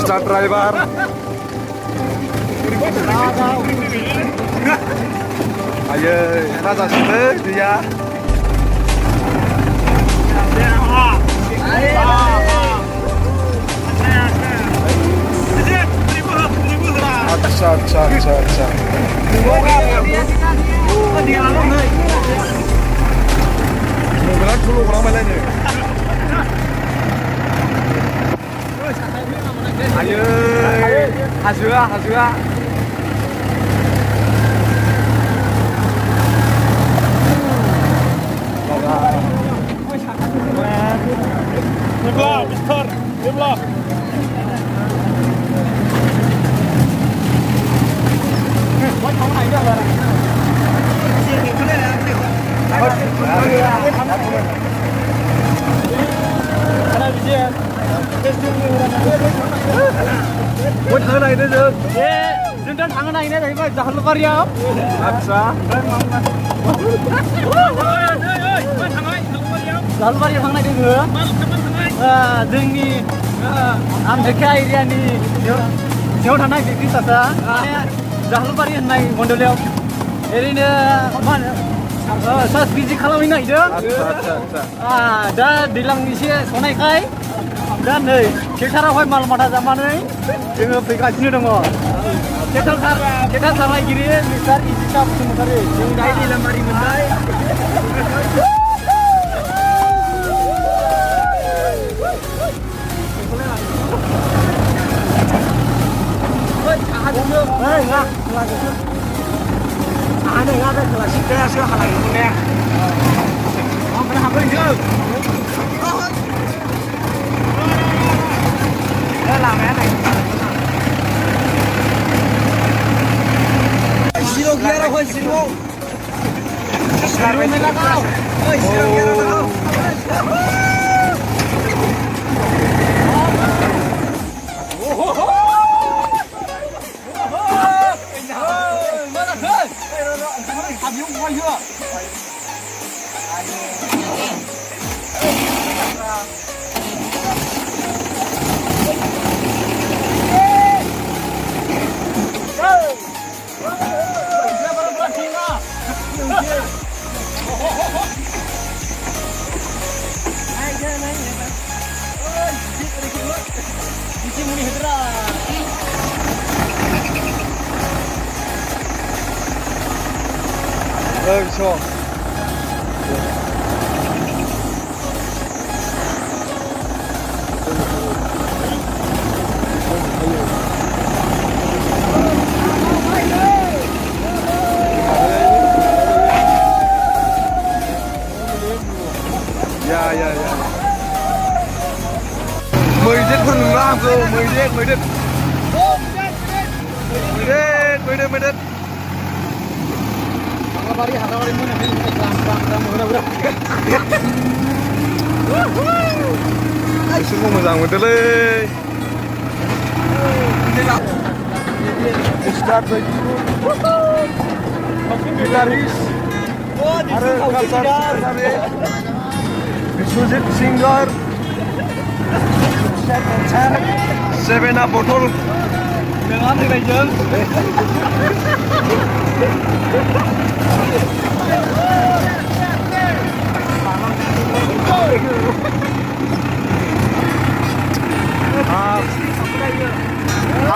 Ustaz driver. Ayo, nazaसिनो दैया. अच्छा. बिराद ठुलो गलांबायलायनो. आयै हाजोआ. Sebelah, Mister, sebelah. 뭐 당근 아니네 저. 예, 진짜 당근 아니네. 이거 자hal바리야. 아싸. 자hal바리 당근 아니네. जोंनि आमदेखा एरियानि सिङाव थानाय पिकनिक स्पटआ जाहालबारि होननाय मण्डलाव ओरैनो मा होनो सार्च भिजिट खालामहैनो नागिरदों. दा दैज्लां एसे सनायखाय दा नै ट्रेक्टरावहाय माल माथा जानानै जोङो फैगासिनो दङ. ट्रेक्टर सालायगिरि मिस्टार इजिता बसुमतारी जों दा दैलामारि मोननाय. Enggak ada kelasik kayak sih hal ini nih. Oh, pernah apa itu? Lama ya nih. Silo kira apa silo? Sekarang mana kau? Silo kira apa kau? 그렇죠. 야. Mười con đừng làm cơ, mười đết. Harawari mana nih? Semua mazang betul le. Start lagi. Gitaris. Ada kasar. Bisujit singer. Seven up botol. Dengan nilai jeng.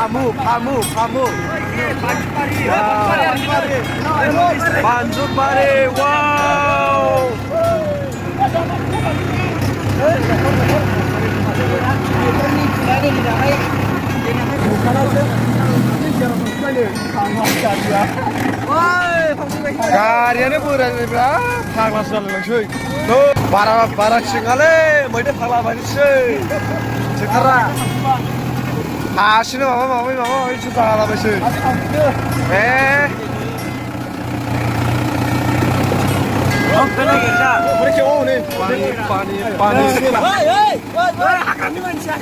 Kamu. Banjut Bari, wow. Karyanya berapa? Panglas jalan cuy. Tuh, para singale, mereka panglas banget cuy. Cekara. Hasilnya mama itu panglas banget cuy. Mereka jauh nih. Pani. Akan dimancing.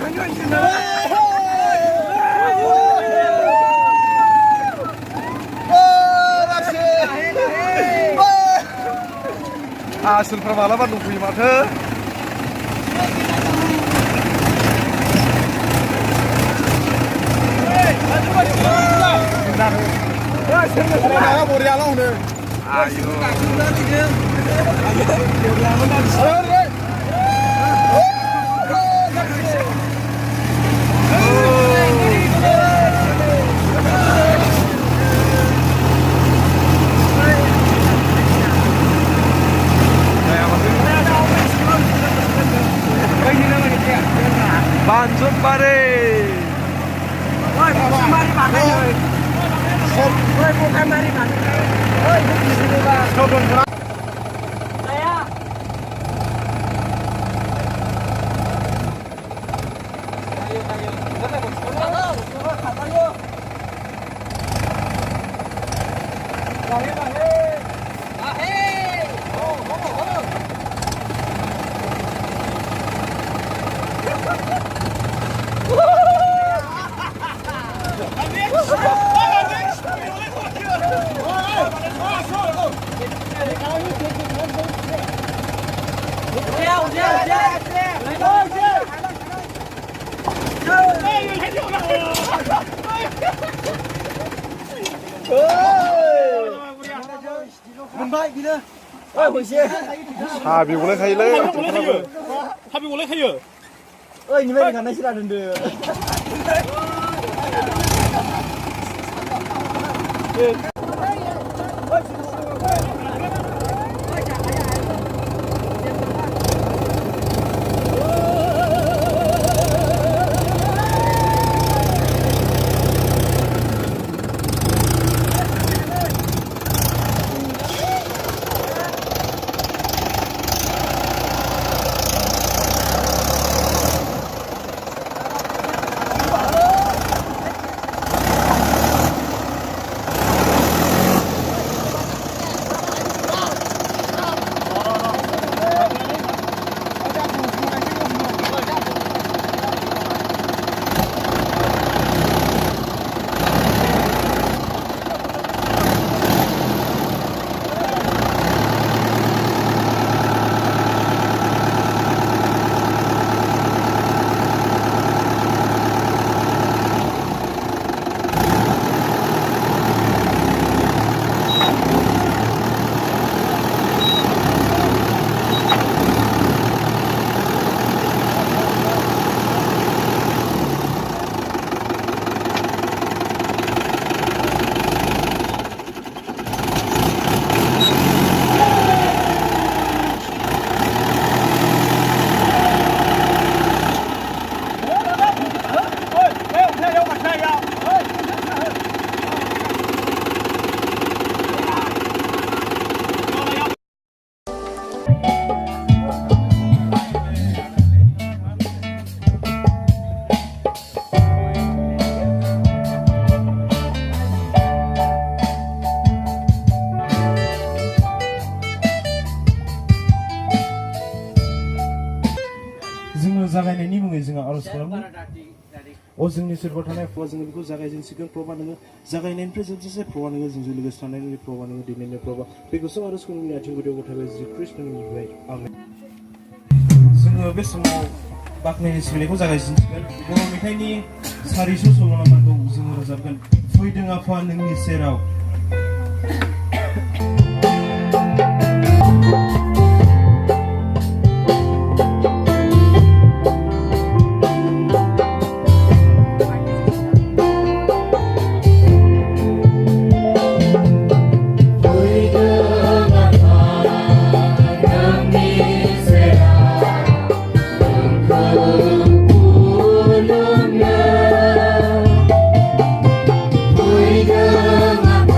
Hasilफ्रा मालाबा दंफैयो माथो. Kenapa Boria lo udah? Ayo. Banjur bare. Oi, bukan mari pakai oi. Oi, bukan mari pakai. Oi, di sini Pak. Saya. Ayo. Ayo. Baik gila. Oi, bosnya. Habi boleh kaile. Habi boleh kayo. Oi, ini mana kana sira dende. जागायनायनि मुङै जोङो आर'ज खालामो जोंनि सोरबा थानाय प्रभा जोङो बेखौ जागायजेनसिगोन प्रभा नोङो जागायनायनिफ्राय जोबजासे प्रभा नोङो जोंजों लोगोसे थानायनि प्रभा नोङो दिनैनि प्रभा बे गुसुं आर'जखौ नोंनि आथिं गुदियाव गथायबाय जि ख्रिस्ट'निफ्राय आमेन जोङो बे समाव बाख्नायनि सिबिनायखौ जागायजेनसिगोन बर' मेथाइनि सारिस' सल'नामाखौ जोङो रोजाबगोन फैदों आफा नोंनि सेराव Hãy subscribe cho kênh Ghiền Mì Gõ để không bỏ lỡ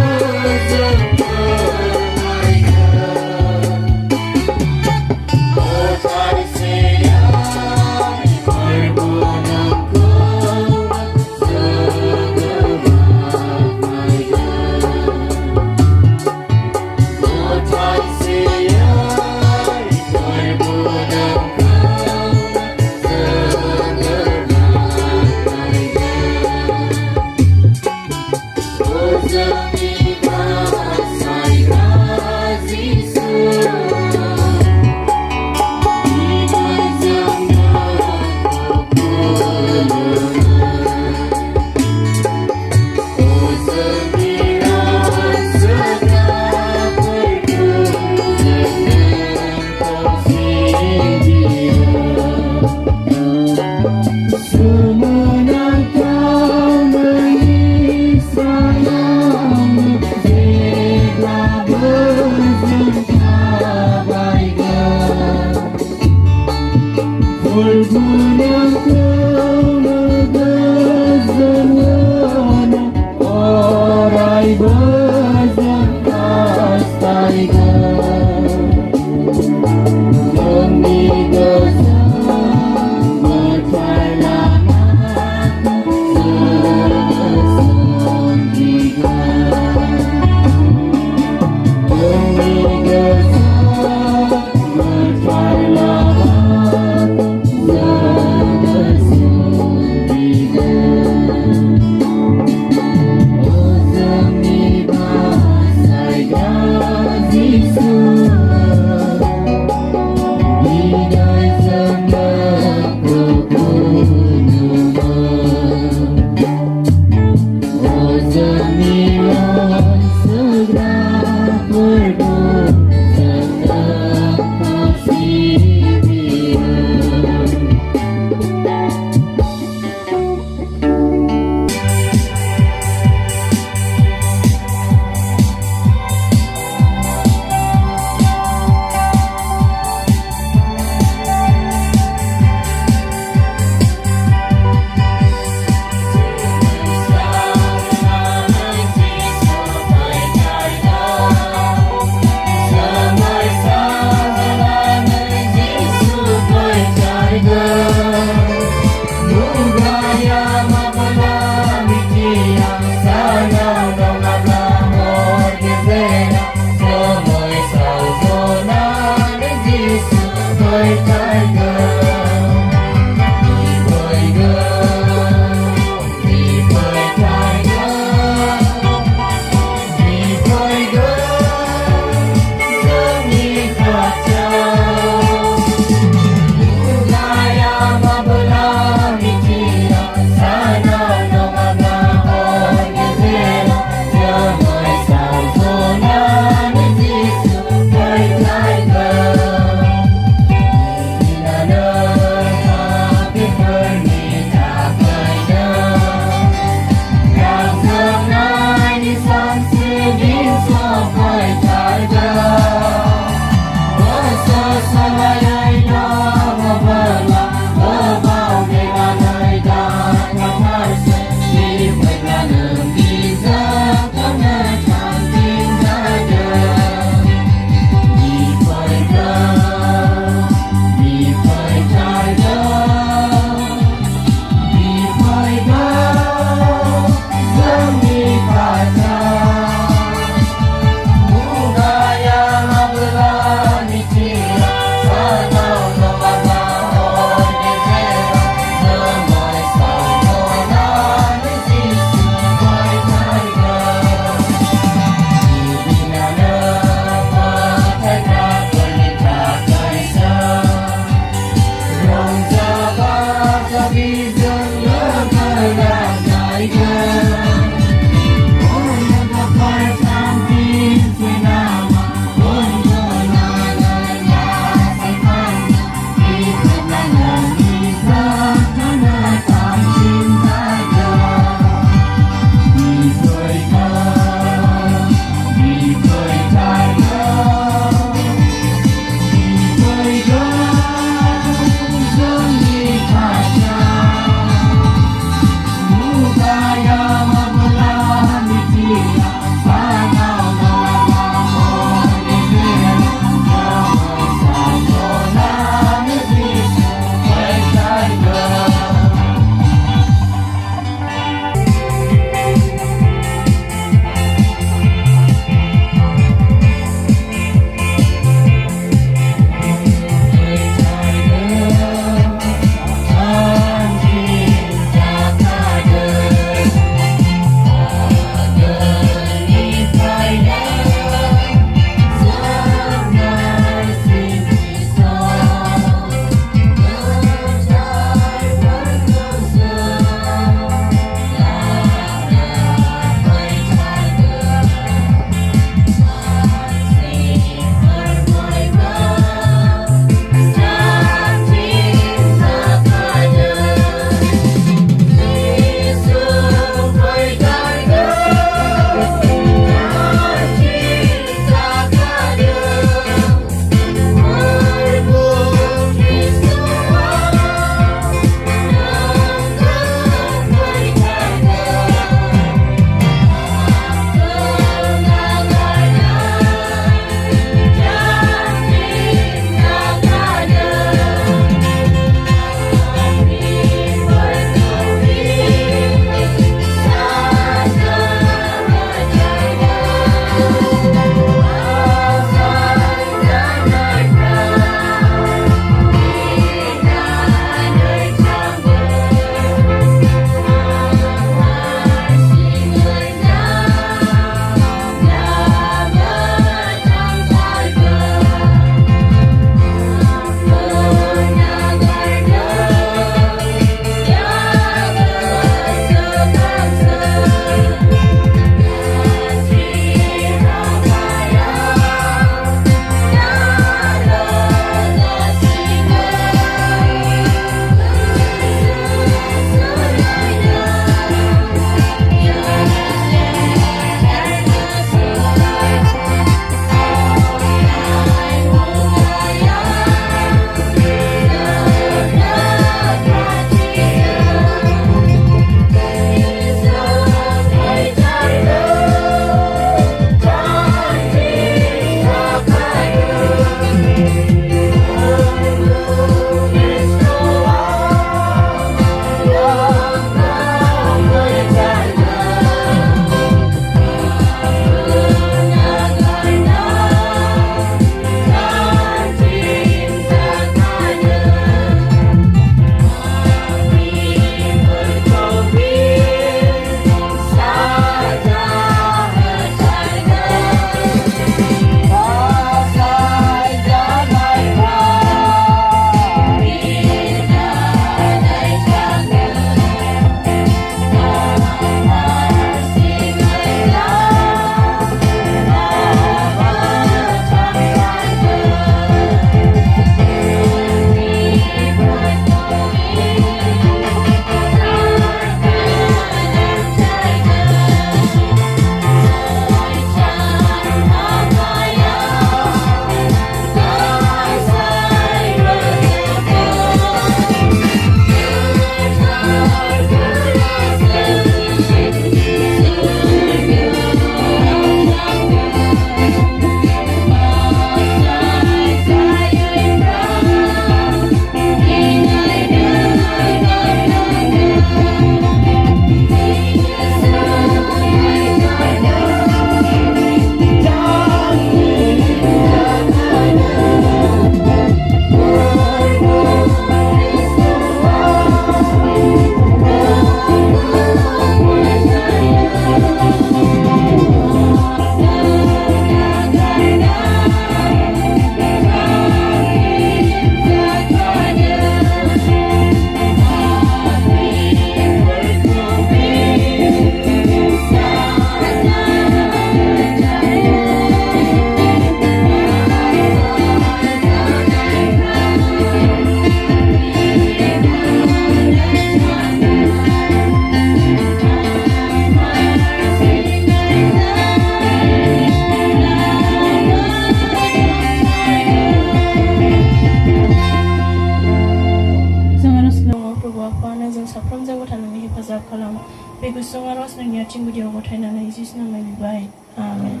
गथायनानै जिसुनि नामै बिबाय आमेन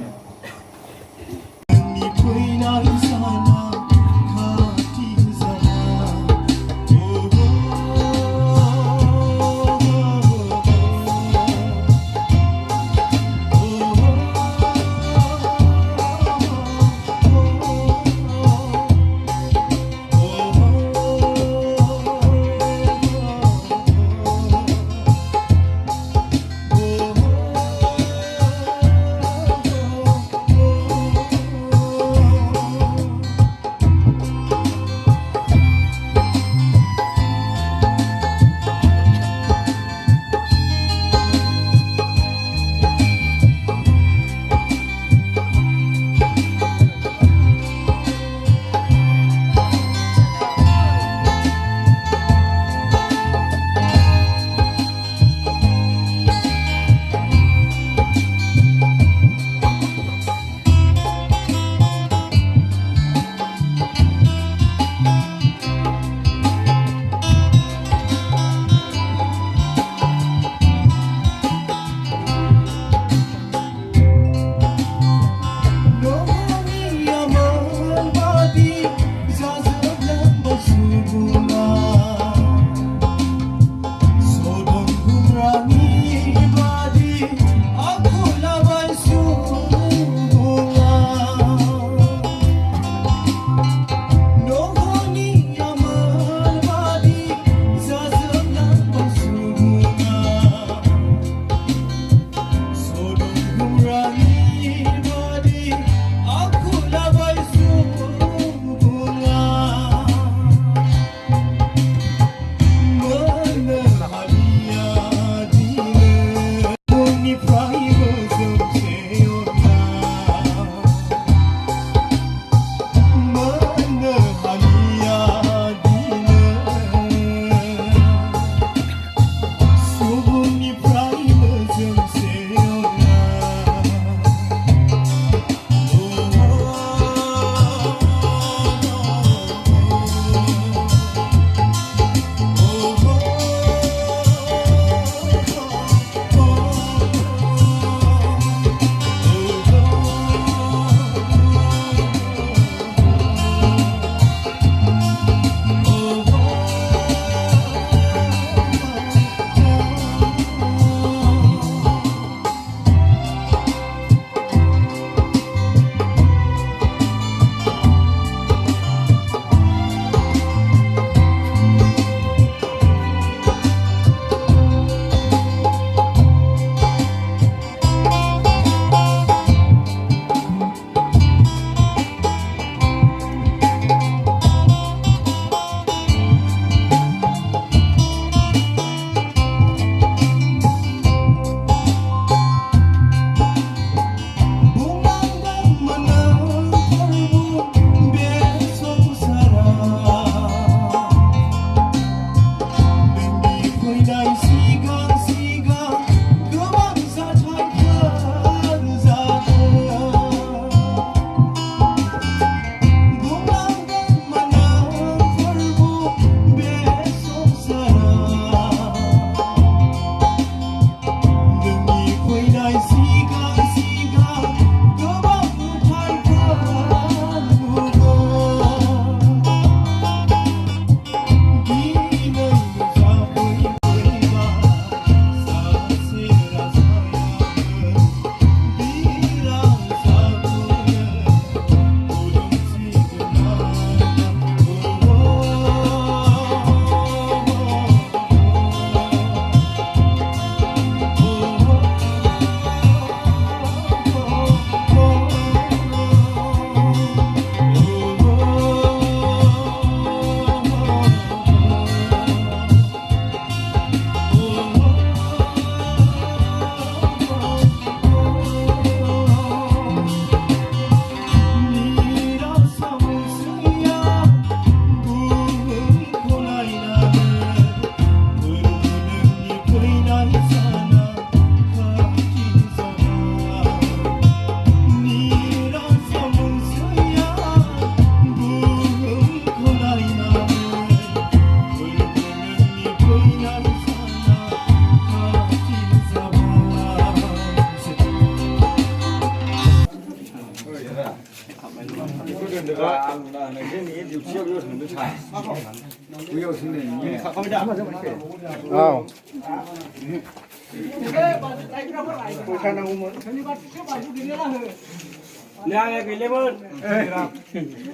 औ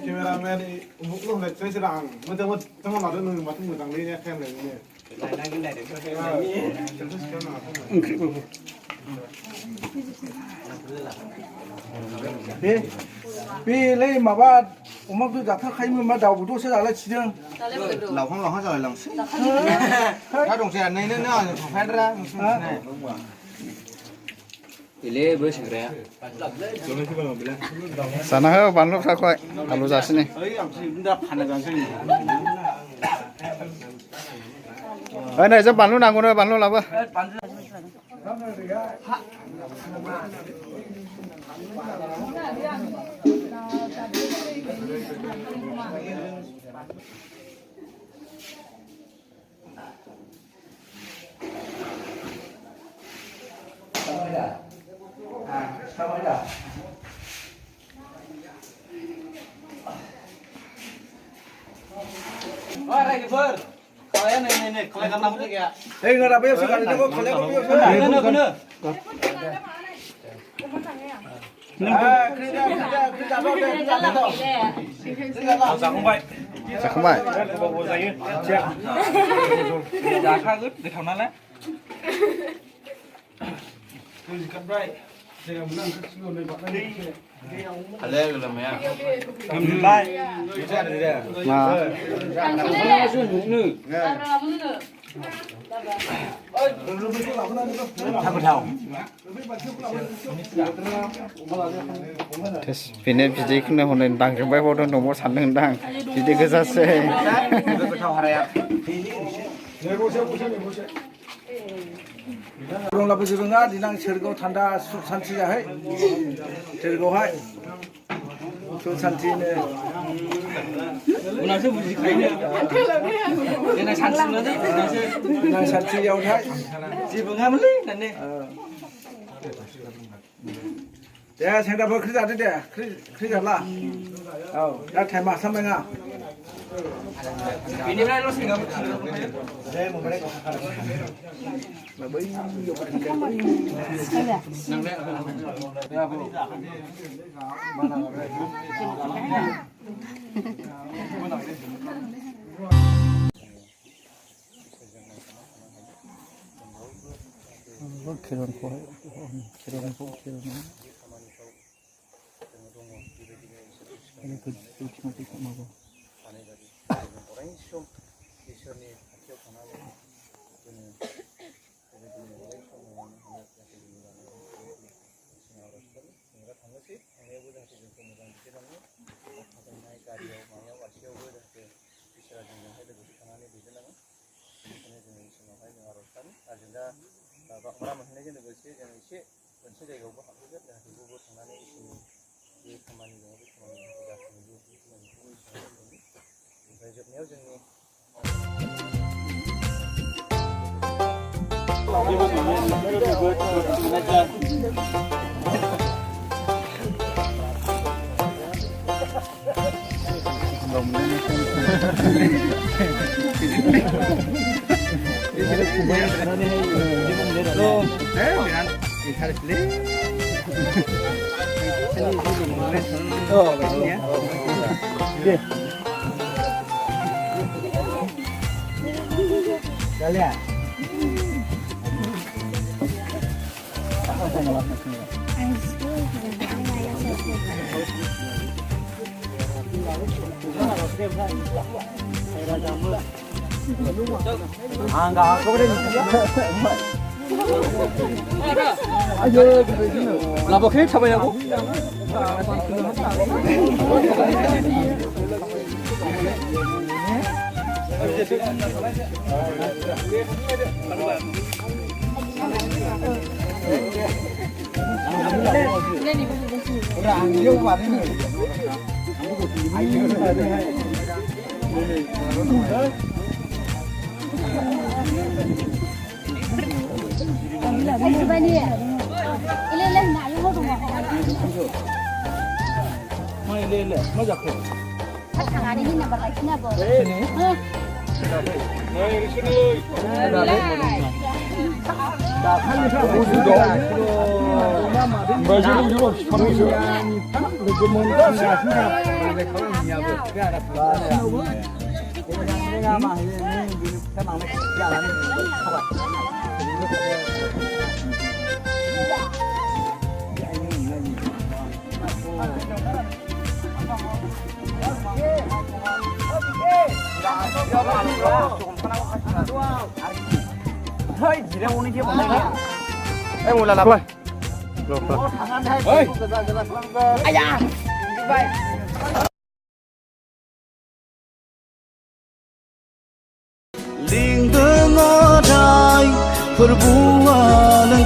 केमेरामेन उमुक लंनाय ट्रेस रां मोजां मोजां लादों नों माथो मोजांलै ने खालामनाय बेलै माबा अमाखौ जाथारखायोमोन मा दाउबोथ'सो जालायथिदों लावखां लावखां जालायलांसै दा दंसै नैनो आं थांफायाद्रा जाना हो बानलु फ्राखौहाय आलु जासिनो नै जों बानलु नांगौनो बानलु लाबो nggak ada bayar sekali itu kok kalian kok जाखांबाय जाखागोन गोथाव नालाय बेनो बिदैखौनो हनै दांजोबबाय हरदों न'आव सानदोंदां बिदै गोजासै Kurang lebih juga dinang sergau tanda santi jahai, sergau hai, santi ini. उनावसो बुजिखायो देनां सानस्रिनो Dinang santi jauh hai. जेबो नङामोनलै होननानै Ya, saya dapat kerja ada deh, kerja lah. Oh, dah time masa mana? बेनिफ्राय लस नङा इसोरनि खाथियाव थानानै जोङो बेबायदिनो अराय सम न'आवनो जाहाथे जों लानानै जों आर'ज खालामो जों थांनोसै थांनायावबो जाहाथे जोंखौ मोजां दैदेनलाङो थाबायनाय गारियाव मायाव गासैयावबो जाहाथे इसोरा जोंजोंहाय लोगोसे थानानै दैदेनलाङो बेनिखायनो जोङो इसोरनावहाय जों आर'ज खालामो आरो जों दा बांग्रा मोनहैनायजों लोगोसे जों एसे मोनसे जायगायावबो हाबफैगोन जाहाथे बयबो थांनानै इसोरनि बे खामानि दङ बे खामानिखौ जाफुङो बे खामानिखौ इसोरा होयो ओमफ्राय जोबनायाव जोंनि 라버케 잡아야고 ले मा जाखो थांनानै हिना बालायखिनाबो Thôi, chỉ là uống kia một cái. Em ngồi là làm ơi. Ơi. Ai da. Vậy. Ling ngơ trái, perbualan